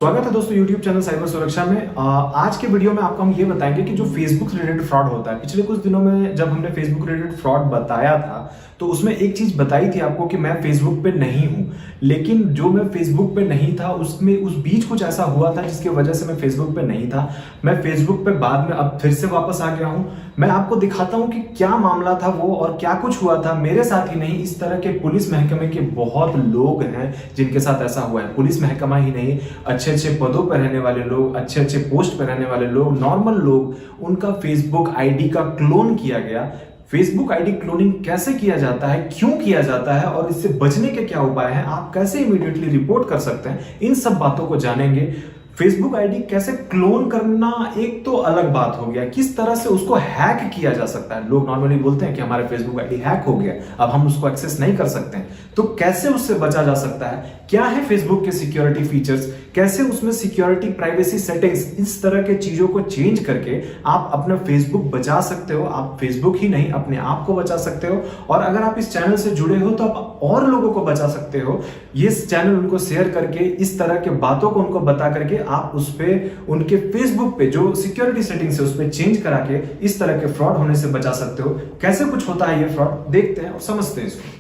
स्वागत है दोस्तों YouTube चैनल साइबर सुरक्षा में। आज के वीडियो में आपको हम ये बताएंगे कि जो फेसबुक रिलेटेड फ्रॉड होता है। पिछले कुछ दिनों में जब हमने फेसबुक रिलेटेड फ्रॉड बताया था तो उसमें एक चीज बताई थी आपको कि मैं फेसबुक पे नहीं हूं, लेकिन जो मैं फेसबुक पे नहीं था उसमें उस बीच कुछ ऐसा हुआ था जिसकी वजह से मैं फेसबुक पे नहीं था। मैं फेसबुक पे बाद में अब फिर से वापस आ गया हूं। मैं आपको दिखाता हूं कि क्या मामला था वो और क्या कुछ हुआ था। मेरे साथ ही नहीं, इस तरह के पुलिस महकमे के बहुत लोग हैं जिनके साथ ऐसा हुआ है। पुलिस महकमा ही नहीं, अच्छे अच्छे पदों पर रहने वाले लोग, अच्छे अच्छे पोस्ट पर रहने वाले लोग, नॉर्मल लोग, उनका फेसबुक आईडी का क्लोन किया गया। फेसबुक आईडी क्लोनिंग कैसे किया जाता है, क्यों किया जाता है और इससे बचने के क्या उपाय हैं, आप कैसे इमीडिएटली रिपोर्ट कर सकते हैं, इन सब बातों को जानेंगे। फेसबुक आईडी कैसे क्लोन करना एक तो अलग बात हो गया, किस तरह से उसको हैक किया जा सकता है। लोग नॉर्मली बोलते हैं कि हमारे फेसबुक आईडी हैक हो गया, अब हम उसको एक्सेस नहीं कर सकते हैं, तो कैसे उससे बचा जा सकता है, क्या है फेसबुक के सिक्योरिटी फीचर्स, कैसे उसमें सिक्योरिटी प्राइवेसी सेटिंग्स, इस तरह के चीजों को चेंज करके आप अपना फेसबुक बचा सकते हो। आप फेसबुक ही नहीं अपने आप को बचा सकते हो, और अगर आप इस चैनल से जुड़े हो तो आप और लोगों को बचा सकते हो। ये चैनल उनको शेयर करके, इस तरह के बातों को उनको बता करके आप उस पे, उनके फेसबुक पे जो सिक्योरिटी सेटिंग्स है उस पे चेंज करा के इस तरह के फ्रॉड होने से बचा सकते हो। कैसे कुछ होता है ये फ्रॉड, देखते हैं और समझते हैं इसको।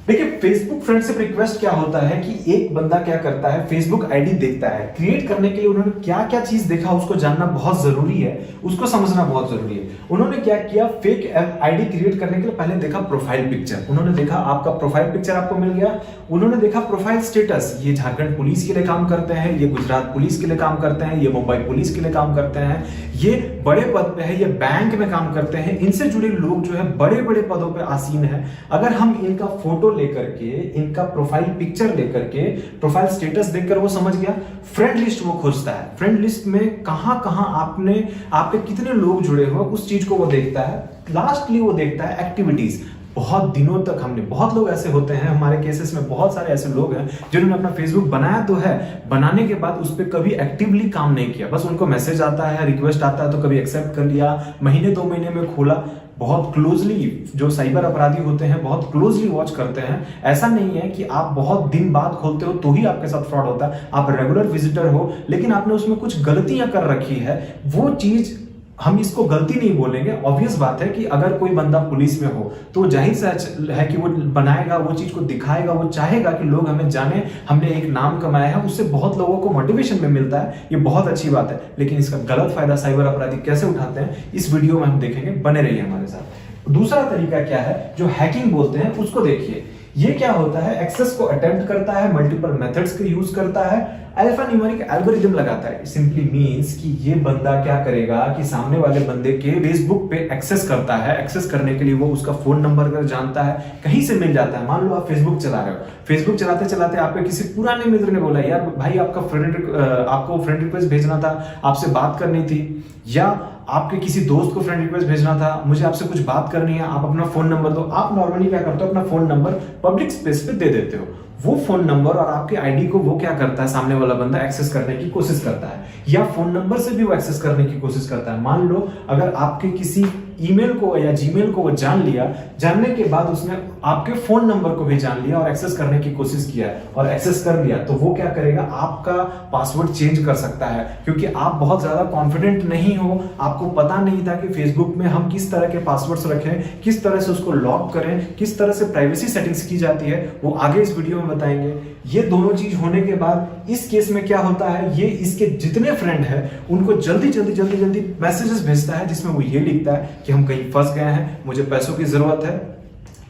देखिए, फेसबुक फ्रेंडशिप रिक्वेस्ट क्या होता है कि एक बंदा क्या करता है, फेसबुक आईडी देखता है। क्रिएट करने के लिए उन्होंने क्या क्या चीज देखा उसको जानना बहुत जरूरी है, उसको समझना बहुत जरूरी है। उन्होंने क्या किया, फेक आईडी क्रिएट करने के लिए पहले देखा प्रोफाइल पिक्चर। उन्होंने देखा आपका प्रोफाइल पिक्चर आपको मिल गया। उन्होंने देखा प्रोफाइल स्टेटस, ये झारखंड पुलिस के लिए काम करते हैं, ये गुजरात पुलिस के लिए काम करते हैं, ये मुंबई पुलिस के लिए काम करते हैं, ये बड़े पद पे है, ये बैंक में काम करते हैं, इनसे जुड़े लोग जो है बड़े बड़े पदों पे आसीन है। अगर हम इनका फोटो लेकर के, इनका प्रोफाइल पिक्चर लेकर के, प्रोफाइल स्टेटस देखकर वो समझ गया। फ्रेंड लिस्ट वो खोजता है, फ्रेंड लिस्ट में कहां कहां आपके कितने लोग जुड़े हो उस चीज को वो देखता है। लास्टली वो देखता है एक्टिविटीज। बहुत दिनों तक हमने, बहुत लोग ऐसे होते हैं हमारे केसेस में, बहुत सारे ऐसे लोग हैं जिन्होंने अपना फेसबुक बनाया तो है, बनाने के बाद उस पर कभी एक्टिवली काम नहीं किया। बस उनको मैसेज आता है, रिक्वेस्ट आता है तो कभी एक्सेप्ट कर लिया, महीने 2 महीने में खोला। बहुत क्लोजली जो साइबर अपराधी होते हैं बहुत क्लोजली वॉच करते हैं। ऐसा नहीं है कि आप बहुत दिन बाद खोलते हो तो ही आपके साथ फ्रॉड होता है। आप रेगुलर विजिटर हो लेकिन आपने उसमें कुछ गलतियां कर रखी है, वो चीज हम इसको गलती नहीं बोलेंगे। ऑब्वियस बात है कि अगर कोई बंदा पुलिस में हो तो जाहिर सा है कि वो बनाएगा, वो चीज को दिखाएगा, वो चाहेगा कि लोग हमें जाने, हमने एक नाम कमाया है, उससे बहुत लोगों को मोटिवेशन में मिलता है, ये बहुत अच्छी बात है। लेकिन इसका गलत फायदा साइबर अपराधी कैसे उठाते हैं इस वीडियो में हम देखेंगे, बने रहिए हमारे साथ। दूसरा तरीका क्या है जो हैकिंग बोलते हैं उसको देखिए। ये क्या होता है, एक्सेस को अटेम्प्ट करता है, मल्टीपल मेथड्स के यूज करता है, अल्फा न्यूमेरिक एल्गोरिथम लगाता है। सिंपली मींस कि ये बंदा क्या करेगा कि सामने वाले बंदे के फेसबुक पे एक्सेस करता है। एक्सेस करने के लिए वो उसका फोन नंबर अगर जानता है, कहीं से मिल जाता है। मान लो आप फेसबुक चला रहे हो, फेसबुक चलाते चलाते आपके किसी पुराने मित्र ने बोला, यार भाई आपको फ्रेंड रिक्वेस्ट भेजना था, आपसे बात करनी थी, या आपके किसी दोस्त को फ्रेंड रिक्वेस्ट भेजना था, मुझे आपसे कुछ बात करनी है, आप अपना फोन नंबर दो। आप नॉर्मली क्या करते हो, अपना फोन नंबर पब्लिक स्पेस पे दे देते हो। वो फोन नंबर और आपके आईडी को वो क्या करता है, सामने वाला बंदा एक्सेस करने की कोशिश करता है, या फोन नंबर से भी वो एक्सेस करने की कोशिश करता है। मान लो अगर आपके किसी ईमेल को या जीमेल को वो जान लिया, जानने के बाद उसने आपके फोन नंबर को भी जान लिया और एक्सेस करने की कोशिश किया और एक्सेस कर लिया, तो वो क्या करेगा, आपका पासवर्ड चेंज कर सकता है। क्योंकि आप बहुत ज्यादा कॉन्फिडेंट नहीं हो, आपको पता नहीं था कि फेसबुक में हम किस तरह के पासवर्ड्स रखें, किस तरह से उसको लॉक करें, किस तरह से प्राइवेसी सेटिंग्स की जाती है, वो आगे इस वीडियो में बताएंगे। ये दोनों चीज होने के बाद इस केस में क्या होता है, ये इसके जितने फ्रेंड हैं उनको जल्दी जल्दी मैसेजेस भेजता है जिसमें वो ये लिखता है कि हम कहीं फंस गए हैं, मुझे पैसों की जरूरत है,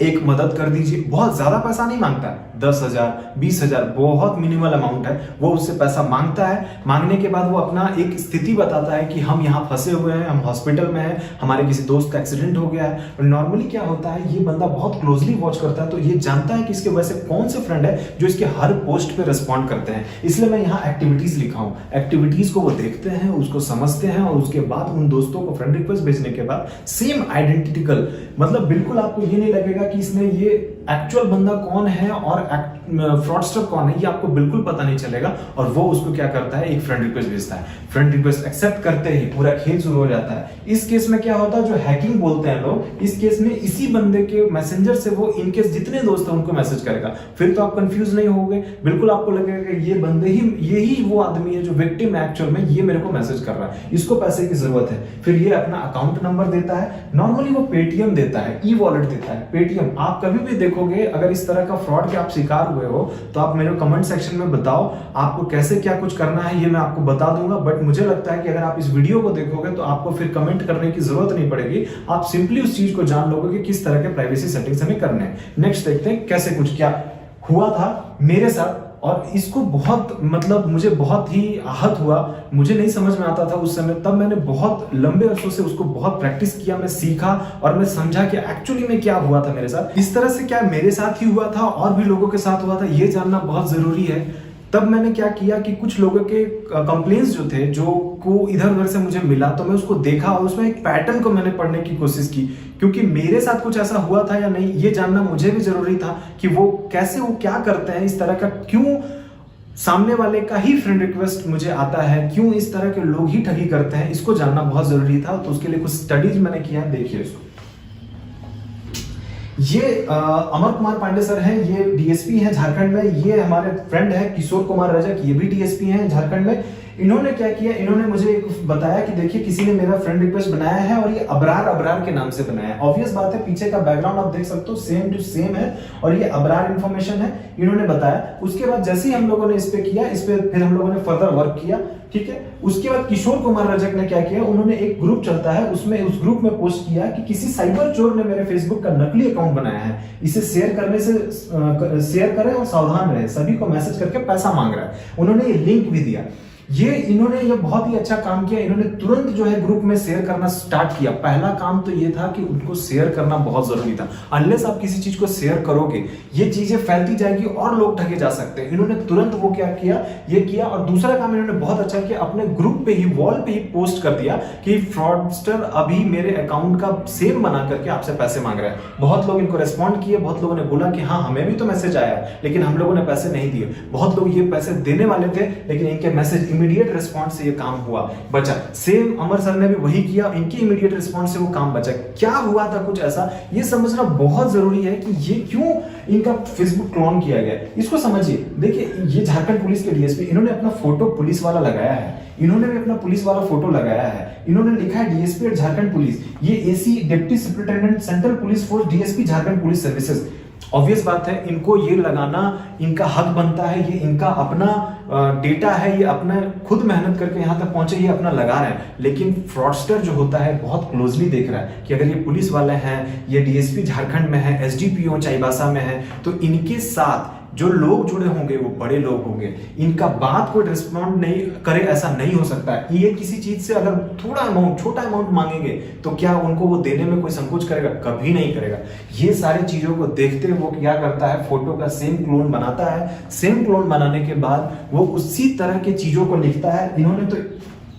एक मदद कर दीजिए। बहुत ज्यादा पैसा नहीं मांगता है, 10,000 20,000 बहुत मिनिमल अमाउंट है। वो उससे पैसा मांगता है, मांगने के बाद वो अपना एक स्थिति बताता है कि हम यहाँ फंसे हुए हैं, हम हॉस्पिटल में हैं, हमारे किसी दोस्त का एक्सीडेंट हो गया है। और नॉर्मली क्या होता है, ये बंदा बहुत क्लोजली वॉच करता है तो ये जानता है कि इसके वजह से कौन से फ्रेंड है जो इसके हर पोस्ट पे रिस्पॉन्ड करते हैं। इसलिए मैं यहाँ एक्टिविटीज लिखा हूँ। एक्टिविटीज को वो देखते हैं, उसको समझते हैं, और उसके बाद उन दोस्तों को फ्रेंड रिक्वेस्ट भेजने के बाद सेम आइडेंटिकल, मतलब बिल्कुल आपको ये नहीं लगेगा कि इसने ये एक्चुअल बंदा कौन है और फ्रॉडस्टर कौन है ये आपको बिल्कुल पता नहीं चलेगा। और वो उसको क्या करता है, एक फ्रेंड रिक्वेस्ट भेजता है, फ्रेंड रिक्वेस्ट एक्सेप्ट करते ही पूरा खेल शुरू हो जाता है। इस केस में क्या होता है, जो हैकिंग बोलते हैं लोग, इस केस में इसी बंदे के मैसेंजर से वो इनकेस जितने दोस्त हैं उनको मैसेज करेगा। फिर तो आप कंफ्यूज नहीं होगे, बिल्कुल आपको लगेगा कि ये बंदे ही, यही वो आदमी है जो विक्टिम है एक्चुअल में, ये मेरे को मैसेज कर रहा है, इसको पैसे की जरूरत है। फिर ये अपना अकाउंट नंबर देता है, नॉर्मली वो पेटीएम देता है, ई वॉलेट देता है, पेटीएम। आप कभी भी देखोगे अगर इस तरह का फ्रॉड के आप शिकार हुए हो तो आप मेरे कमेंट सेक्शन में बताओ आपको कैसे क्या कुछ करना है, ये मैं आपको बता दूंगा। बट मुझे लगता है कि अगर आप इस वीडियो को देखोगे तो आपको फिर कमेंट करने की जरूरत नहीं पड़ेगी, आप सिंपली उस चीज को जान लोगे कि किस तरह के प्राइवेसी सेटिंग्स हमें करने हैं। नेक्स्ट देखते हैं कैसे कुछ क्या हुआ था मेरे साथ, और इसको बहुत मतलब मुझे बहुत ही आहत हुआ, मुझे नहीं समझ में आता था उस समय। तब मैंने बहुत लंबे अरसों से उसको बहुत प्रैक्टिस किया, मैं सीखा और मैं समझा कि एक्चुअली में क्या हुआ था मेरे साथ। इस तरह से क्या मेरे साथ ही हुआ था और भी लोगों के साथ हुआ था, ये जानना बहुत जरूरी है। तब मैंने क्या किया कि कुछ लोगों के कंप्लेंट्स जो थे, जो को इधर उधर से मुझे मिला, तो मैं उसको देखा और उसमें एक पैटर्न को मैंने पढ़ने की कोशिश की, क्योंकि मेरे साथ कुछ ऐसा हुआ था या नहीं ये जानना मुझे भी जरूरी था कि वो कैसे, वो क्या करते हैं इस तरह का, क्यों सामने वाले का ही फ्रेंड रिक्वेस्ट मुझे आता है, क्यों इस तरह के लोग ही ठगी करते हैं, इसको जानना बहुत जरूरी था। तो उसके लिए कुछ स्टडीज मैंने किया, देखिए इसको। ये अमर कुमार पांडे सर हैं, ये डीएसपी हैं झारखंड में। ये हमारे फ्रेंड है किशोर कुमार रजक, ये भी डीएसपी हैं झारखंड में। इन्होंने क्या किया, इन्होंने मुझे बताया कि देखिए किसी ने मेरा फ्रेंड रिक्वेस्ट बनाया है और ये अबरार अबरार के नाम से बनाया है। ऑब्वियस बात है, पीछे का बैकग्राउंड आप देख सकते हो सेम टू सेम है और ये अबरार इन्फॉर्मेशन है, इन्होंने बताया। उसके बाद जैसे ही हम लोगों ने इस पे किया, इस पे फिर हम लोगों ने फर्दर वर्क किया, ठीक है। उसके बाद किशोर कुमार रजक ने क्या किया, उन्होंने एक ग्रुप चलता है उसमें, उस ग्रुप में पोस्ट किया कि किसी साइबर चोर ने मेरे फेसबुक का नकली अकाउंट बनाया है, इसे शेयर करने से शेयर करें और सावधान रहे, सभी को मैसेज करके पैसा मांग रहा है। उन्होंने ये लिंक भी दिया। इन्होंने ये बहुत ही अच्छा काम किया, इन्होंने तुरंत जो है ग्रुप में शेयर करना स्टार्ट किया। पहला काम तो ये था कि उनको शेयर करना बहुत जरूरी था। अनलेस आप किसी चीज को शेयर करोगे ये चीजें फैलती जाएगी और लोग ठगे जा सकते हैं। इन्होंने तुरंत वो क्या किया, ये किया। और दूसरा काम इन्होंने बहुत अच्छा किया, अपने ग्रुप पे ही, वॉल पे ही पोस्ट कर दिया कि फ्रॉडस्टर अभी मेरे अकाउंट का सेम बना करके आपसे पैसे मांग रहा है। बहुत लोग इनको रेस्पॉन्ड किए, बहुत लोगों ने बोला कि हाँ हमें भी तो मैसेज आया है लेकिन हम लोगों ने पैसे नहीं दिए। बहुत लोग ये पैसे देने वाले थे लेकिन इनके मैसेज इमीडिएट रिस्पॉन्स से ये काम हुआ, बचा। सेम अमर सर ने भी वही किया, इनकी इमीडिएट रिस्पॉन्स से वो काम बचा। क्या हुआ था कुछ ऐसा, ये समझना बहुत जरूरी है कि ये क्यों इनका फेसबुक क्लोन किया गया। इसको समझिए। देखिए ये झारखंड पुलिस के डीएसपी, इन्होंने अपना फोटो पुलिस वाला लगाया है, इन्होंने भी अपना पुलिस वाला फोटो लगाया है। इन्होंने लिखा है डीएसपी एट झारखंड पुलिस। ये AC deputy superintendent central police force DSP Jharkhand police services. Obvious बात है, इनको ये लगाना इनका हक बनता है, ये इनका अपना डेटा है, ये अपना खुद मेहनत करके यहां तक पहुंचे, ये अपना लगा रहे हैं। लेकिन फ्रॉडस्टर जो होता है बहुत क्लोजली देख रहा है कि अगर ये पुलिस वाले हैं, ये डीएसपी झारखंड में है, एसडीपीओ चाईबासा में है, तो इनके साथ जो लोग जुड़े होंगे वो बड़े लोग होंगे। इनका बात कोई रिस्पॉन्ड नहीं करे ऐसा नहीं हो सकता है। ये किसी चीज से अगर थोड़ा अमाउंट, छोटा अमाउंट मांगेंगे तो क्या उनको वो देने में कोई संकोच करेगा? कभी नहीं करेगा। ये सारी चीजों को देखते हुए वो क्या करता है, फोटो का सेम क्लोन बनाता है। सेम क्लोन बनाने के बाद वो उसी तरह की चीजों को लिखता है। इन्होंने तो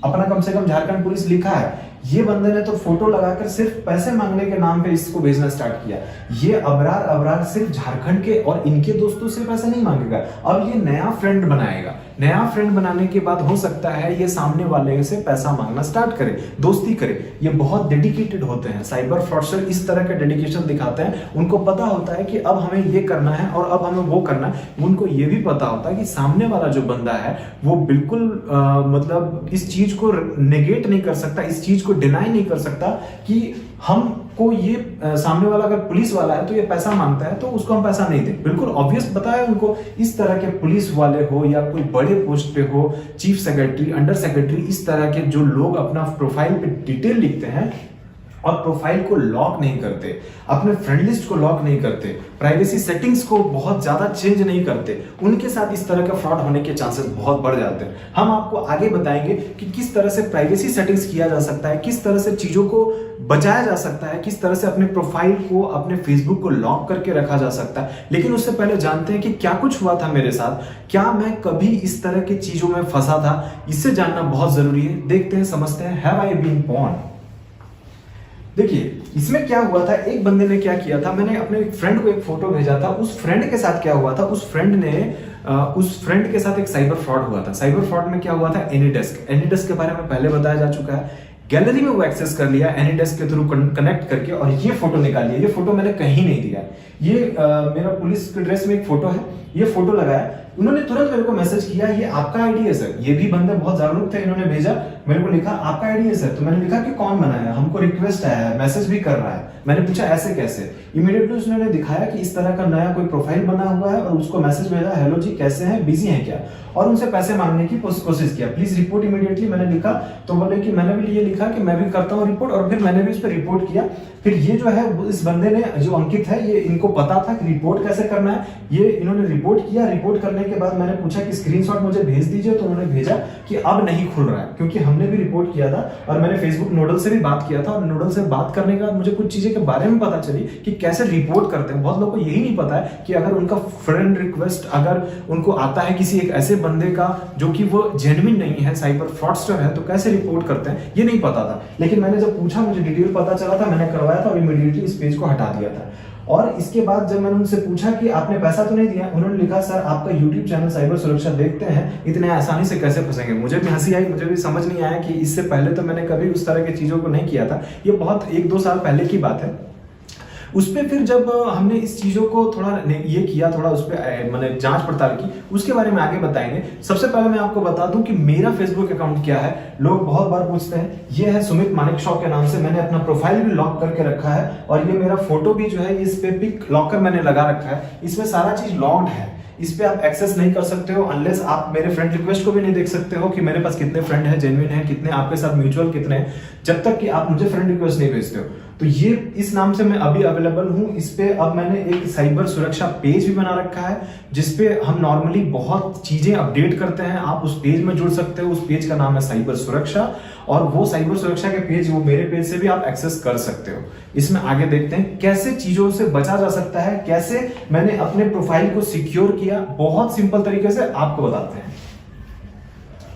अपना कम से कम झारखंड पुलिस लिखा है, ये बंदे ने तो फोटो लगाकर सिर्फ पैसे मांगने के नाम पे इसको भेजना स्टार्ट किया। ये अबरार अबरार सिर्फ झारखंड के और इनके दोस्तों से पैसे नहीं मांगेगा, अब ये नया फ्रेंड बनाएगा। नया फ्रेंड बनाने के बाद हो सकता है ये सामने वाले से पैसा मांगना स्टार्ट करे, दोस्ती करे। ये बहुत डेडिकेटेड होते हैं, साइबर फ्रॉडस्टर इस तरह का डेडिकेशन दिखाते हैं। उनको पता होता है कि अब हमें ये करना है और अब हमें वो करना है। उनको ये भी पता होता है कि सामने वाला जो बंदा है वो बिल्कुल मतलब इस चीज को नेगेट नहीं कर सकता, इस चीज को डिनाई नहीं कर सकता कि हमको ये सामने वाला अगर पुलिस वाला है तो ये पैसा मांगता है तो उसको हम पैसा नहीं दें। बिल्कुल ऑब्वियस बताया उनको। इस तरह के पुलिस वाले हो या कोई बड़े पोस्ट पे हो, चीफ सेक्रेटरी, अंडर सेक्रेटरी, इस तरह के जो लोग अपना प्रोफाइल पे डिटेल लिखते हैं और प्रोफाइल को लॉक नहीं करते, अपने फ्रेंड लिस्ट को लॉक नहीं करते, प्राइवेसी सेटिंग्स को बहुत ज्यादा चेंज नहीं करते, उनके साथ इस तरह का फ्रॉड होने के चांसेस बहुत बढ़ जाते हैं। हम आपको आगे बताएंगे कि किस तरह से प्राइवेसी सेटिंग्स किया जा सकता है, किस तरह से चीजों को बचाया जा सकता है, किस तरह से अपने प्रोफाइल को, अपने फेसबुक को लॉक करके रखा जा सकता है। लेकिन उससे पहले जानते हैं कि क्या कुछ हुआ था मेरे साथ, क्या मैं कभी इस तरह की चीजों में फंसा था, इससे जानना बहुत जरूरी है। देखते हैं, समझते हैं। हैव आई बीन पॉर्न? देखिए इसमें क्या हुआ था, एक बंदे ने क्या किया था, मैंने अपने एक फ्रेंड को एक फोटो भेजा था, उस फ्रेंड के साथ क्या हुआ था, उस फ्रेंड के साथ एक साइबर फ्रॉड हुआ था। साइबर फ्रॉड में क्या हुआ था, एनीडेस्क के बारे में पहले बताया जा चुका है। गैलरी में वो एक्सेस कर लिया एनीडेस्क के थ्रू कनेक्ट करके, और ये फोटो निकाल लिया। ये फोटो मैंने कहीं नहीं दिया, ये मेरा पुलिस के ड्रेस में एक फोटो है, ये फोटो लगाया। उन्होंने तुरंत मेरे को मैसेज किया, ये आपका आईडी है सर। ये भी बंदे बहुत जागरूक थे, इन्होंने भेजा मेरे को, लिखा आपका आईडी है सर। तो मैंने लिखा कि कौन बनाया, हमको रिक्वेस्ट आया है, मैसेज भी कर रहा है। मैंने पूछा ऐसे कैसे। इमीडिएटली उसने दिखाया कि इस तरह का नया कोई प्रोफाइल बना हुआ है, और उसको मैसेज भेजा, हेलो जी कैसे हैं, बिजी हैं क्या, और उनसे पैसे मांगने की कोशिश किया, प्लीज रिपोर्ट इमीडिएटली। मैंने लिखा तो बोले कि मैंने भी ये लिखा कि मैं भी करता हूँ रिपोर्ट, और फिर मैंने भी उस पर रिपोर्ट किया। फिर ये जो है इस बंदे ने, जो अंकित है, ये इनको पता था कि रिपोर्ट कैसे करना है। ये इन्होंने रिपोर्ट किया। रिपोर्ट करने के बाद मैंने पूछा कि स्क्रीनशॉट मुझे भेज दीजिए, तो उन्होंने भेजा कि अब नहीं खुल रहा है, क्योंकि हमने भी रिपोर्ट किया था और मैंने फेसबुक नोडल से भी बात किया था। और नोडल से बात करने के बाद मुझे कुछ चीजें के बारे में पता चली कि कैसे रिपोर्ट करते हैं। बहुत लोगों को यही नहीं पता है कि अगर उनका फ्रेंड रिक्वेस्ट अगर उनको आता है किसी एक ऐसे बंदे का जो कि वो जेन्युइन नहीं है, साइबर फ्रॉडस्टर है, तो कैसे रिपोर्ट करते हैं, ये नहीं पता था। लेकिन मैंने जब पूछा, मुझे डिटेल पता चला था, मैंने करवाया था और इमीडिएटली इस पेज को हटा दिया था। और इसके बाद जब मैंने उनसे पूछा कि आपने पैसा तो नहीं दिया, उन्होंने लिखा सर आपका यूट्यूब चैनल साइबर सुरक्षा देखते हैं, इतने आसानी से कैसे फंसेंगे। मुझे भी हंसी आई, मुझे भी समझ नहीं आया कि इससे पहले तो मैंने कभी उस तरह की चीजों को नहीं किया था। ये बहुत 1-2 साल पहले की बात है। उस पर फिर जब हमने इस चीजों को थोड़ा ये किया, थोड़ा उस पर मैंने जांच पड़ताल की, उसके बारे में आगे बताएंगे। सबसे पहले मैं आपको बता दूं कि मेरा फेसबुक अकाउंट क्या है। लोग बहुत बार पूछते हैं। ये है सुमित मानेकशॉ के नाम से, मैंने अपना प्रोफाइल भी लॉक करके रखा है, और ये मेरा फोटो भी जो है इस पे पिक लॉकर मैंने लगा रखा है। इसमें सारा चीज लॉक्ड है, इस पे आप एक्सेस नहीं कर सकते हो अनलेस आप मेरे फ्रेंड रिक्वेस्ट को भी नहीं देख सकते हो कि मेरे पास कितने फ्रेंड हैं, जेन्युइन हैं, कितने आपके साथ म्यूचुअल कितने हैं, जब तक कि आप मुझे फ्रेंड रिक्वेस्ट नहीं भेजते हो। तो ये इस नाम से मैं अभी अवेलेबल हूं। इस पे अब मैंने एक साइबर सुरक्षा पेज भी बना रखा है, जिसपे हम नॉर्मली बहुत चीजें अपडेट करते हैं। आप उस पेज में जुड़ सकते हो। उस पेज का नाम है साइबर सुरक्षा, और वो साइबर सुरक्षा के पेज, वो मेरे पेज से भी आप एक्सेस कर सकते हो। इसमें आगे देखते हैं कैसे चीजों से बचा जा सकता है, कैसे मैंने अपने प्रोफाइल को सिक्योर किया। बहुत सिंपल तरीके से आपको बताते हैं।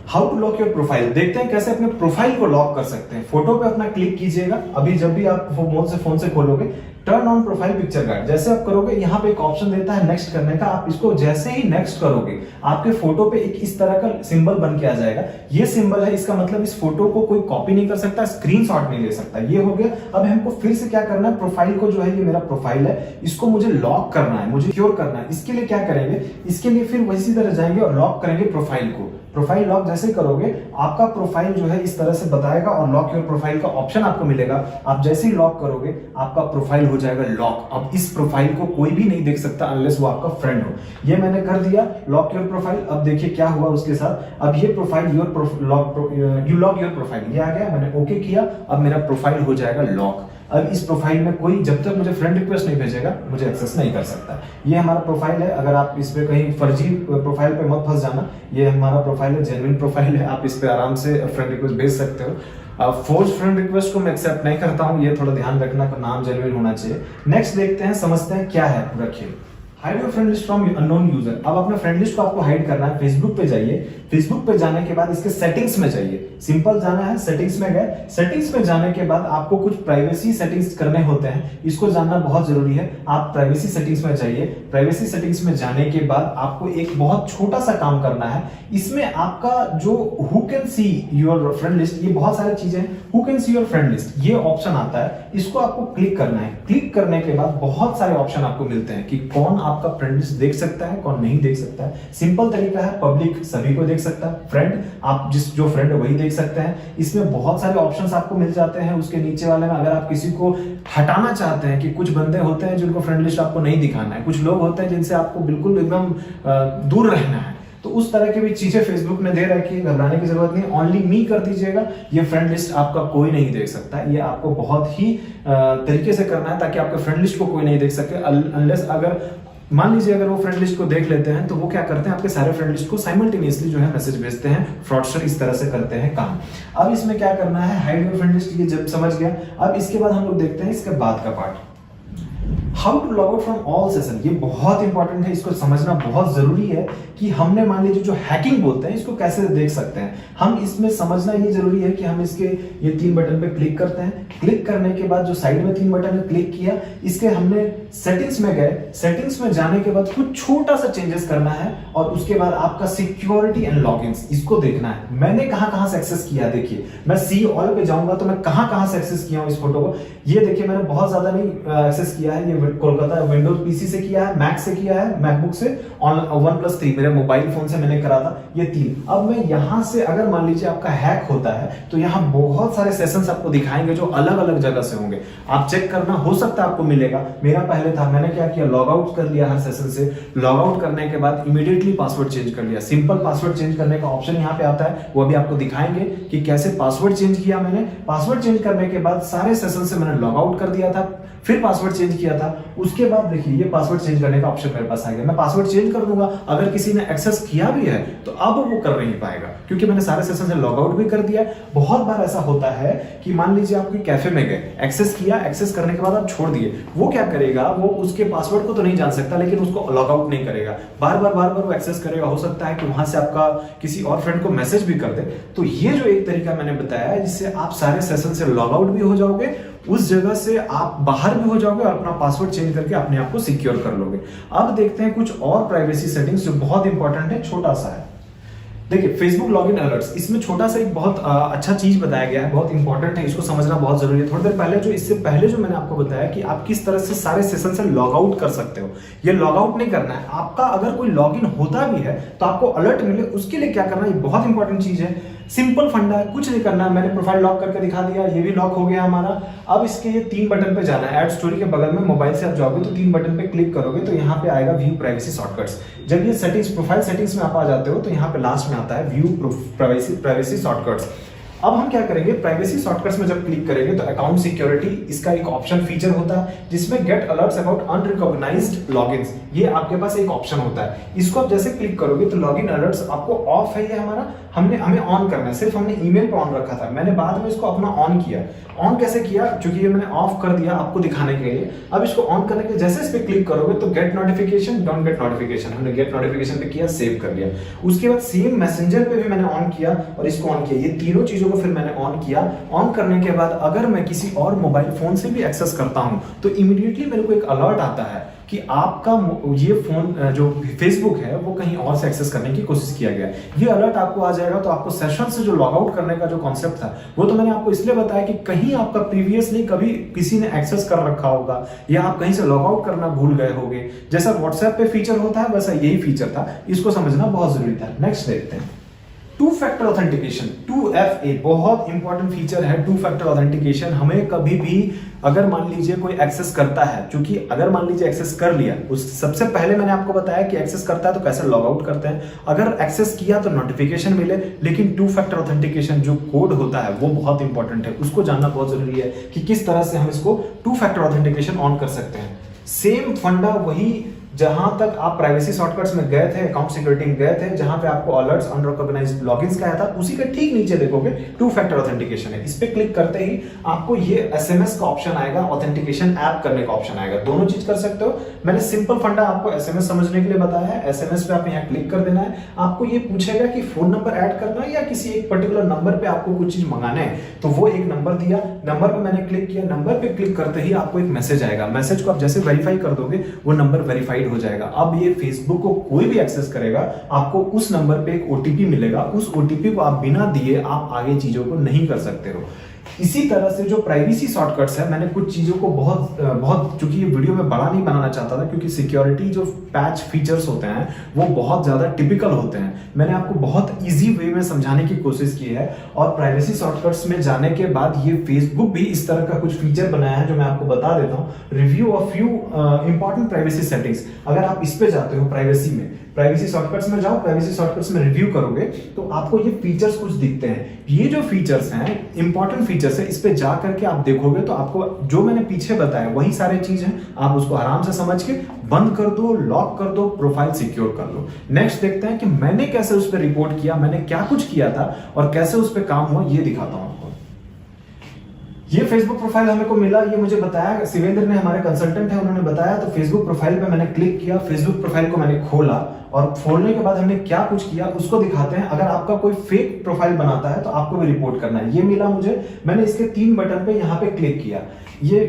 How to lock your profile. देखते हैं कैसे अपने प्रोफाइल को लॉक कर सकते हैं। फोटो पे अपना क्लिक कीजिएगा। अभी जब भी आप फोन से खोलोगे, turn on profile picture guard जैसे आप करोगे, यहाँ पे एक ऑप्शन देता है नेक्स्ट करने का। आप इसको जैसे ही नेक्स्ट करोगे, आपके फोटो पे एक इस तरह का सिंबल बन के आ जाएगा। ये सिंबल है, इसका मतलब इस फोटो को कोई कॉपी नहीं कर सकता, स्क्रीनशॉट नहीं ले सकता। ये हो गया। अब हमको फिर से क्या करना है, प्रोफाइल को जो है, ये मेरा प्रोफाइल है, इसको मुझे लॉक करना है, मुझे सिक्योर करना है। इसके लिए क्या करेंगे, इसके लिए फिर वैसी तरह जाएंगे और लॉक करेंगे प्रोफाइल को। प्रोफाइल लॉक जैसे करोगे, आपका प्रोफाइल जो है इस तरह से बताएगा और लॉक योर प्रोफाइल का ऑप्शन आपको मिलेगा। आप जैसे ही लॉक करोगे, आपका प्रोफाइल हो जाएगा लॉक। अब इस प्रोफाइल को कोई भी नहीं देख सकता अनलेस वो आपका फ्रेंड हो। ये मैंने कर दिया, लॉक योर प्रोफाइल। अब देखिए क्या हुआ उसके साथ। अब ये profile you lock your profile, ये आ गया, मैंने ओके किया। अब मेरा प्रोफाइल हो जाएगा लॉक। अब इस प्रोफाइल में कोई, जब तक मुझे फ्रेंड रिक्वेस्ट नहीं भेजेगा, मुझे एक्सेस नहीं कर सकता। ये हमारा प्रोफाइल है। अगर आप इस पे कहीं फर्जी प्रोफाइल पे मत फंस जाना। ये हमारा प्रोफाइल है, जेन्युइन प्रोफाइल है। आप इस पे आराम से फ्रेंड रिक्वेस्ट भेज सकते हो। फोर्स फ्रेंड रिक्वेस्ट को मैं एक्सेप्ट नहीं करता हूं, ये थोड़ा ध्यान रखना, नाम जेन्युइन होना चाहिए। नेक्स्ट देखते हैं, समझते हैं क्या है पूरा खेल। Hide your friend list from unknown user. अब अपने फ्रेंड लिस्ट को आपको हाइड करना है। फेसबुक पे जाइए, फेसबुक पे जाने के बाद इसके सेटिंग्स में जाइए। सिंपल जाना है, सेटिंग्स में गए। सेटिंग्स में जाने के बाद आपको कुछ प्राइवेसी सेटिंग्स करने होते हैं, इसको जानना बहुत जरूरी है। आप प्राइवेसी सेटिंग्स में जाइए। प्राइवेसी सेटिंग्स में जाने के बाद आपको एक बहुत छोटा सा काम करना है। इसमें आपका जो who can see your friend list, ये बहुत सारी चीजें, who can see your friend list, ये ऑप्शन आता है, इसको आपको क्लिक करना है। क्लिक करने के बाद बहुत सारे ऑप्शन आपको मिलते हैं कि कौन आपका फ्रेंड लिस्ट देख सकता है, कौन नहीं देख सकता है। सिंपल तरीका है, पब्लिक सभी को देख सकता है, फ्रेंड आप जो फ्रेंड है वही देख सकते हैं। इसमें बहुत सारे ऑप्शंस आपको मिल जाते हैं। उसके नीचे वाले में अगर आप किसी को हटाना चाहते हैं, कि कुछ बंदे होते हैं जिनको फ्रेंड लिस्ट आपको नहीं दिखाना है, कुछ लोग होते हैं जिनसे आपको बिल्कुल एकदम दूर रहना है, तो उस तरह की भी चीजें फेसबुक ने दे रखी है। घबराने की जरूरत नहीं, ओनली मी कर दीजिएगा। ये फ्रेंड लिस्ट आपका कोई नहीं देख सकता। ये आपको बहुत ही तरीके से करना है ताकि आपके फ्रेंड लिस्ट को कोई नहीं देख सके। अनलेस अगर मान लीजिए अगर वो फ्रेंड लिस्ट को देख लेते हैं, तो वो क्या करते हैं, आपके सारे फ्रेंड लिस्ट को साइमल्टेनियसली जो है मैसेज भेजते हैं। फ्रॉडस्टर इस तरह से करते हैं काम। अब इसमें क्या करना है, हाइड योर फ्रेंड लिस्ट, ये जब समझ गया। अब इसके बाद हम लोग देखते हैं इसके बाद का part. How to log out from all session, ये बहुत इंपॉर्टेंट है, इसको समझना बहुत जरूरी है कि हमने मान लीजिए जो हैकिंग बोलते हैं इसको कैसे देख सकते हैं। हम इसमें समझना ये जरूरी है कि हम इसके ये 3 बटन पे क्लिक करते हैं। क्लिक करने के बाद जो साइड में 3 बटन है क्लिक किया, इसके हमने सेटिंग्स में गए, सेटिंग्स में जाने के बाद कुछ छोटा सा चेंजेस करना है और उसके बाद आपका सिक्योरिटी एंड लॉगिन्स इसको देखना है। मैंने कहां से एक्सेस किया, देखिए मैं सी ऑल पे जाऊंगा तो मैं कहां से एक्सेस किया हूं इस फोटो को। ये देखिए मैंने बहुत ज्यादा नहीं एक्सेस किया है, ये कोलकाता विंडोज पीसी से किया है, मैक से किया है, मैकबुक से, OnePlus 3 मेरे मोबाइल फोन से मैंने करा था, ये 3। अब मैं यहां से अगर मान लीजिए आपका हैक होता है तो यहां बहुत सारे सेशंस आपको दिखाएंगे जो अलग अलग जगह से होंगे, आप चेक करना, हो सकता है आपको मिलेगा। मेरा पहले था, मैंने क्या किया, लॉग आउट कर लिया हर सेशन से। लॉग आउट करने के बाद इमीडिएटली पासवर्ड चेंज कर लिया। सिंपल पासवर्ड चेंज करने का ऑप्शन यहाँ पे आता है, वो अभी आपको दिखाएंगे कि कैसे पासवर्ड चेंज किया मैंने। पासवर्ड चेंज करने के बाद सारे सेशन से मैंने लॉग आउट कर दिया था, फिर पासवर्ड चेंज किया था। उसके बाद देखिए ये पासवर्ड चेंज करने का ऑप्शन मेरे पास आ गया, मैं पासवर्ड चेंज कर दूंगा। अगर किसी ने एक्सेस किया भी है तो अब वो कर नहीं पाएगा क्योंकि मैंने सारे सेशन से लॉग आउट भी कर दिया। बहुत बार ऐसा होता है कि मान लीजिए आप कोई कैफे में गए, एक्सेस किया, एक्सेस करने के बाद आप छोड़ दिए, वो क्या करेगा, वो उसके पासवर्ड को तो नहीं जान सकता लेकिन उसको लॉग आउट नहीं करेगा, बार बार वो एक्सेस करेगा। हो सकता है कि वहां से आपका किसी और फ्रेंड को मैसेज भी कर दे। तो ये जो एक तरीका मैंने बताया है जिससे आप सारे सेशन से लॉग आउट भी हो जाओगे, उस जगह से आप बाहर भी हो जाओगे और अपना पासवर्ड चेंज करके अपने आप को सिक्योर कर लोगे। अब देखते हैं कुछ और प्राइवेसी सेटिंग्स जो बहुत इंपॉर्टेंट है, छोटा सा है। देखिए फेसबुक लॉगिन अलर्ट्स, इसमें छोटा सा एक बहुत अच्छा चीज बताया गया है, बहुत इंपॉर्टेंट है, इसको समझना बहुत जरूरी है। थोड़ी देर पहले जो इससे पहले जो मैंने आपको बताया कि आप किस तरह से सारे सेशन से लॉग आउट कर सकते हो, ये लॉग आउट नहीं करना है आपका। अगर कोई लॉगिन होता भी है तो आपको अलर्ट मिले, उसके लिए क्या करना है, ये बहुत इंपॉर्टेंट चीज है। सिंपल फंडा है, कुछ नहीं करना है। मैंने प्रोफाइल लॉक करके दिखा दिया, ये भी लॉक हो गया हमारा। अब इसके ये 3 बटन पे जाना है, ऐड स्टोरी के बगल में मोबाइल से आप जाओगे तो 3 बटन पे क्लिक करोगे तो यहाँ पे आएगा व्यू प्राइवेसी शॉर्टकट्स। जब ये सेटिंग्स, प्रोफाइल सेटिंग्स में आप आ जाते हो तो यहाँ पे लास्ट में आता है व्यू प्राइवेसी शॉर्टकट्स। अब हम क्या करेंगे, प्राइवेसी शॉर्टकट्स में जब क्लिक करेंगे तो अकाउंट सिक्योरिटी, इसका एक ऑप्शन फीचर होता है जिसमें get alerts about unrecognised logins, ये आपके पास एक ऑप्शन होता है। इसको आप जैसे क्लिक करोगे तो लॉगिन अलर्ट्स आपको ऑफ है, ये हमारा हमें ऑन करना है। सिर्फ हमने ईमेल पे ऑन रखा था, मैंने बाद में इसको अपना ऑन किया। ऑन कैसे किया, क्योंकि ये मैंने ऑफ कर दिया आपको दिखाने के लिए। अब इसको ऑन करने के जैसे इस पे क्लिक करोगे तो get notification, don't get notification, हमने गेट नोटिफिकेशन पे किया, सेव कर लिया। उसके बाद सेम मैसेंजर पे भी मैंने ऑन किया और इसको ऑन किया। ये तीनों चीजों को फिर मैंने ऑन किया। ऑन करने के बाद अगर मैं किसी और मोबाइल फोन से भी एक्सेस करता हूं तो इमीडिएटली मेरे को एक अलर्ट आता है कि आपका ये फोन जो फेसबुक है वो कहीं और से एक्सेस करने की कोशिश किया गया है। ये अलर्ट आपको आ जाएगा। तो आपको सेशन से जो लॉग आउट करने का जो कॉन्सेप्ट था वो तो मैंने आपको इसलिए बताया कि कहीं आपका प्रीवियसली कभी किसी ने एक्सेस कर रखा होगा या आप कहीं से लॉग आउट करना भूल गए होंगे। जैसा व्हाट्सएप पे फीचर होता है वैसा यही फीचर था, इसको समझना बहुत जरूरी था। नेक्स्ट देखते हैं, 2 फैक्टर ऑथेंटिकेशन, 2FA, बहुत इंपॉर्टेंट फीचर है 2 फैक्टर ऑथेंटिकेशन। हमें कभी भी अगर मान लीजिए कोई एक्सेस करता है, क्योंकि अगर मान लीजिए एक्सेस कर लिया, उस सबसे पहले मैंने आपको बताया कि एक्सेस करता है तो कैसे लॉग आउट करते हैं। अगर एक्सेस किया तो नोटिफिकेशन मिले, लेकिन 2 फैक्टर ऑथेंटिकेशन जो कोड होता है वो बहुत इंपॉर्टेंट है, उसको जानना बहुत जरूरी है कि किस तरह से हम इसको 2 फैक्टर ऑथेंटिकेशन ऑन कर सकते हैं। सेम फंडा वही जहां तक आप प्राइवेसी शॉर्टकट्स में गए थे, अकाउंट सिक्योरिटी में गए थे, जहां पे आपको अलर्ट्स अनरिकॉग्नाइज्ड लॉगिन्स का आया था, उसी के ठीक नीचे देखोगे 2 फैक्टर ऑथेंटिकेशन है। इस पे क्लिक करते ही आपको ये एसएमएस का ऑप्शन आएगा, ऑथेंटिकेशन ऐप करने का ऑप्शन आएगा। दोनों चीज कर सकते हो। मैंने सिंपल फंडा आपको एसएमएस समझने के लिए बताया है। एसएमएस पे आप यहाँ क्लिक कर देना है। आपको ये पूछेगा कि फोन नंबर ऐड करना है या किसी एक पर्टिकुलर नंबर पे आपको कुछ चीज मंगाना है, तो वो एक नंबर दिया, नंबर पे मैंने क्लिक किया। नंबर पे क्लिक करते ही आपको एक मैसेज आएगा। मैसेज को आप जैसे वेरीफाई कर दोगे वो नंबर वेरीफाइड हो जाएगा। अब ये फेसबुक को कोई भी एक्सेस करेगा, आपको उस नंबर पे एक ओटीपी मिलेगा। उस ओटीपी को आप बिना दिए आप आगे चीजों को नहीं कर सकते हो। इसी तरह से जो प्राइवेसी शॉर्टकट्स है, मैंने कुछ चीजों को बहुत चूंकि ये वीडियो में बड़ा नहीं बनाना चाहता था, क्योंकि सिक्योरिटी जो पैच फीचर्स होते हैं वो बहुत ज्यादा टिपिकल होते हैं। मैंने आपको बहुत इजी वे में समझाने की कोशिश की है। और प्राइवेसी शॉर्टकट्स में जाने के बाद ये फेसबुक भी इस तरह का कुछ फीचर बनाया है जो मैं आपको बता देता हूँ। Review of few important privacy settings, अगर आप इस पे जाते हो प्राइवेसी में, प्राइवेसी शॉर्टकट्स में जाओ, प्राइवेसी शॉर्टकट्स में रिव्यू करोगे तो आपको ये फीचर्स कुछ दिखते हैं। ये जो फीचर्स हैं इंपॉर्टेंट फीचर्स है, इस पे जा करके आप देखोगे तो आपको जो मैंने पीछे बताया वही सारे चीज हैं। आप उसको आराम से समझ के बंद कर दो, लॉक कर दो, प्रोफाइल सिक्योर कर लो। नेक्स्ट देखते हैं कि मैंने कैसे उस पर रिपोर्ट किया, मैंने क्या कुछ किया था और कैसे उस पर काम हुआ, ये दिखाता हूं आपको। ये फेसबुक प्रोफाइल हमें को मिला, ये मुझे बताया शिवेंद्र ने, हमारे कंसल्टेंट है, उन्होंने बताया। तो फेसबुक प्रोफाइल पे मैंने क्लिक किया, फेसबुक प्रोफाइल को मैंने खोला और खोलने के बाद हमने क्या कुछ किया उसको दिखाते हैं। अगर आपका कोई फेक प्रोफाइल बनाता है तो आपको भी रिपोर्ट करना है। ये मिला मुझे, मैंने इसके 3 बटन पे यहाँ पे क्लिक किया। ये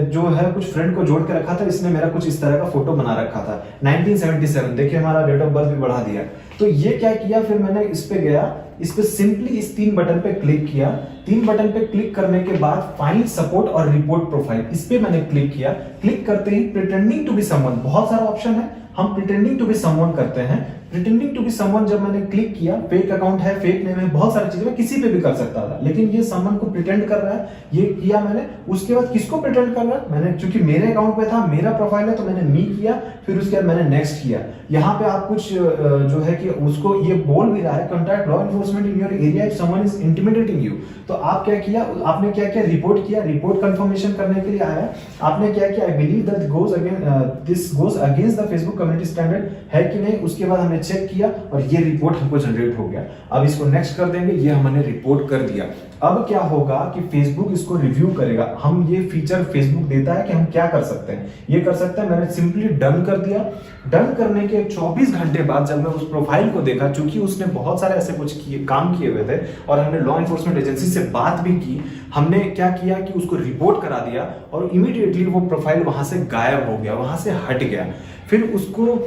जो है कुछ फ्रेंड को जोड़ के रखा था, इसने मेरा कुछ इस तरह का फोटो बना रखा था 1977, देखिए हमारा डेट ऑफ बर्थ भी बढ़ा दिया। तो ये क्या किया, फिर मैंने इस पे गया, इस पे सिंपली इस 3 बटन पे क्लिक किया। 3 बटन पे क्लिक करने के बाद फाइंड सपोर्ट और रिपोर्ट प्रोफाइल, इस पे मैंने क्लिक किया। क्लिक करते ही प्रिटेंडिंग टू बी समवन, बहुत सारा ऑप्शन है, हम प्रिटेंडिंग टू बी समवन करते हैं। प्रिटेंडिंग टू बी समवन जब मैंने क्लिक किया, फेक अकाउंट है, फेक नेम है, बहुत सारी चीजें, मैं किसी पे भी कर सकता था, लेकिन ये समवन को प्रिटेंड कर रहा है, ये किया मैंने। उसके बाद किसको प्रिटेंड कर रहा है, मैंने चूंकि मेरे अकाउंट पे था, मेरा प्रोफाइल है, तो मैंने मी किया, फिर उसके बाद मैंने नेक्स्ट किया। यहाँ पे आप कुछ जो है कि उसको ये बोल भी रहा है, contact law enforcement in your area if someone is intimidating you. तो आप क्या किया, आपने क्या किया, रिपोर्ट किया, रिपोर्ट कंफर्मेशन करने के लिए आया। आपने क्या किया, I believe that this goes against the Facebook community standard, है कि नहीं, उसके बाद हमने चेक किया और ये रिपोर्ट हमको जनरेट हो गया। अब इसको नेक्स्ट कर देंगे, ये हमने रिपोर्ट कर दिया। अब क्या होगा कि फेसबुक इसको रिव्यू करेगा। हम ये फीचर फेसबुक देता है कि हम क्या कर सकते हैं, ये कर सकते हैं। मैंने सिंपली डन कर दिया। डन करने के 24 घंटे बाद जब मैं उस प्रोफाइल को देखा, चूंकि उसने बहुत सारे ऐसे कुछ काम किए हुए थे और हमने लॉ एनफोर्समेंट एजेंसी से बात भी की, हमने क्या किया कि उसको रिपोर्ट करा दिया और इमीडिएटली वो प्रोफाइल वहां से गायब हो गया, वहां से हट गया। फिर उसको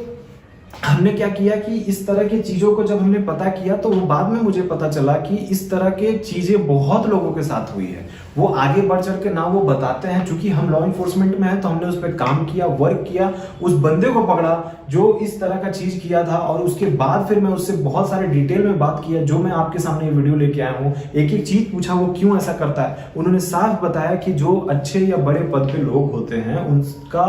हमने क्या किया कि इस तरह की चीजों को जब हमने पता किया तो वो बाद में मुझे पता चला कि इस तरह के चीजें बहुत लोगों के साथ हुई है। वो आगे बढ़ चढ़ के ना वो बताते हैं, चूंकि हम लॉ एनफोर्समेंट में है तो हमने उस पर काम किया, वर्क किया, उस बंदे को पकड़ा जो इस तरह का चीज किया था और उसके बाद फिर मैं उससे बहुत सारे डिटेल में बात किया, जो मैं आपके सामने ये वीडियो लेके आया हूँ। एक एक चीज पूछा वो क्यों ऐसा करता है। उन्होंने साफ बताया कि जो अच्छे या बड़े पद पे लोग होते हैं उनका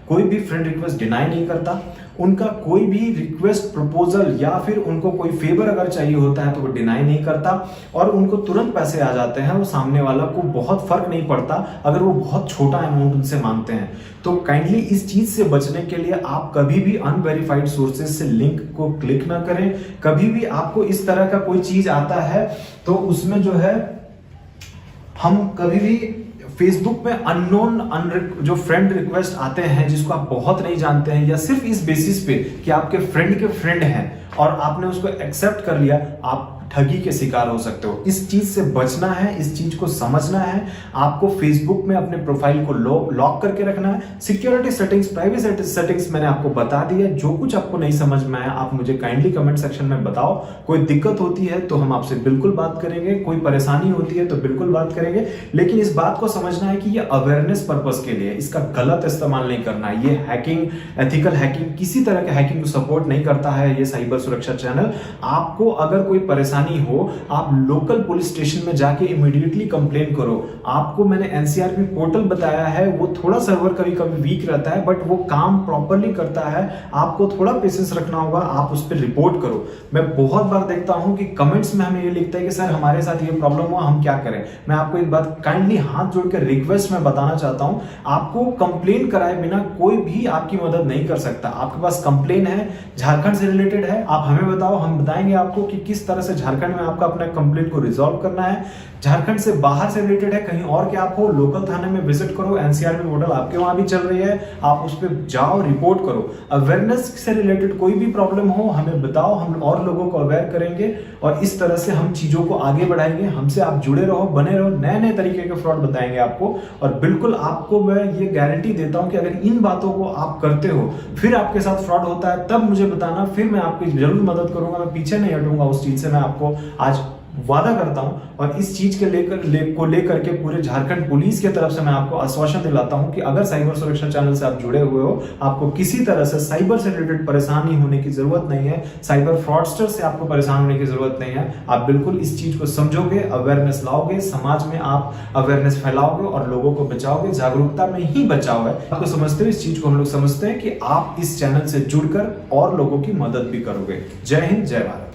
कोई भी फ्रेंड रिक्वेस्ट डिनाई नहीं करता, उनका कोई भी रिक्वेस्ट प्रपोजल या फिर उनको कोई फेवर अगर चाहिए होता है तो वो डिनाई नहीं करता और उनको तुरंत पैसे आ जाते हैं। वो सामने वाला को बहुत फर्क नहीं पड़ता अगर वो बहुत छोटा अमाउंट उनसे मांगते हैं। तो काइंडली इस चीज से बचने के लिए आप कभी भी अनवेरिफाइड सोर्सेज से लिंक को क्लिक ना करें। कभी भी आपको इस तरह का कोई चीज आता है तो उसमें जो है हम कभी भी फेसबुक में अननोन जो फ्रेंड रिक्वेस्ट आते हैं जिसको आप बहुत नहीं जानते हैं या सिर्फ इस बेसिस पे कि आपके फ्रेंड के फ्रेंड हैं और आपने उसको एक्सेप्ट कर लिया, आप ठगी के शिकार हो सकते हो। इस चीज से बचना है, इस चीज को समझना है। आपको फेसबुक में अपने प्रोफाइल को लॉक करके रखना है। सिक्योरिटी सेटिंग्स, प्राइवेसी सेटिंग्स मैंने आपको बता दी है। जो कुछ आपको नहीं समझ में आया आप मुझे काइंडली कमेंट सेक्शन में बताओ। कोई दिक्कत होती है तो हम आपसे बिल्कुल बात करेंगे, कोई परेशानी होती है तो बिल्कुल बात करेंगे, लेकिन इस बात को समझना है कि ये अवेयरनेस पर्पस के लिए, इसका गलत इस्तेमाल नहीं करना है। ये हैकिंग, एथिकल हैकिंग, किसी तरह के हैकिंग को सपोर्ट नहीं करता है ये साइबर सुरक्षा चैनल। आपको अगर कोई परेशानी हो आप लोकल पुलिस स्टेशन में जाके इमीडिएटली कंप्लेन करो। आपको मैंने एनसीआरबी पोर्टल बताया है, वो थोड़ा सर्वर कभी कभी वीक रहता है बट वो काम प्रॉपरली करता है। आपको थोड़ा पेशेंस रखना होगा, आप उस पर रिपोर्ट करो। मैं बहुत बार देखता हूं कि कमेंट्स में हमें ये लिखता है कि सर हमारे साथ ये प्रॉब्लम हुआ, हम क्या करें। मैं आपको एक बात काइंडली हाथ जोड़ के रिक्वेस्ट में बताना चाहता हूं, आपको कंप्लेन कराए बिना कोई भी आपकी मदद नहीं कर सकता। आपके पास कंप्लेन है, झारखंड से रिलेटेड है, आप हमें बताओ, हम बताएंगे आपको कि किस तरह से झारखंड में आपका अपना कंप्लेंट को रिजॉल्व करना है। झारखंड से बाहर से रिलेटेड है, कहीं और के आप हो, लोकल थाने में विजिट करो, एनसीआरबी पोर्टल आपके वहां भी चल रही है, आप उस पर जाओ, रिपोर्ट करो। अवेयरनेस से रिलेटेड कोई भी प्रॉब्लम हो हमें बताओ, हम और लोगों को अवेयर करेंगे और इस तरह से हम चीजों को आगे बढ़ाएंगे। हमसे आप जुड़े रहो, बने रहो, नए नए तरीके के फ्रॉड बताएंगे आपको। और बिल्कुल आपको मैं ये गारंटी देता हूं कि अगर इन बातों को आप करते हो फिर आपके साथ फ्रॉड होता है तब मुझे बताना, फिर मैं आपकी जरूर मदद करूंगा। मैं पीछे नहीं हटूंगा उस चीज से, मैं आपको आज वादा करता हूं। और इस चीज के लेकर के पूरे झारखंड पुलिस की तरफ से मैं आपको आश्वासन दिलाता हूं कि अगर साइबर सुरक्षा चैनल से आप जुड़े हुए हो, आपको किसी तरह से साइबर से रिलेटेड परेशानी होने की जरूरत नहीं है, साइबर फ्रॉडस्टर से आपको परेशान होने की जरूरत नहीं है। आप बिल्कुल इस चीज को समझोगे, अवेयरनेस लाओगे, समाज में आप अवेयरनेस फैलाओगे और लोगों को बचाओगे। जागरूकता में ही बचाव है। आपको समझते हो, इस चीज को हम लोग समझते हैं कि आप इस चैनल से जुड़कर और लोगों की मदद भी करोगे। जय हिंद, जय भारत।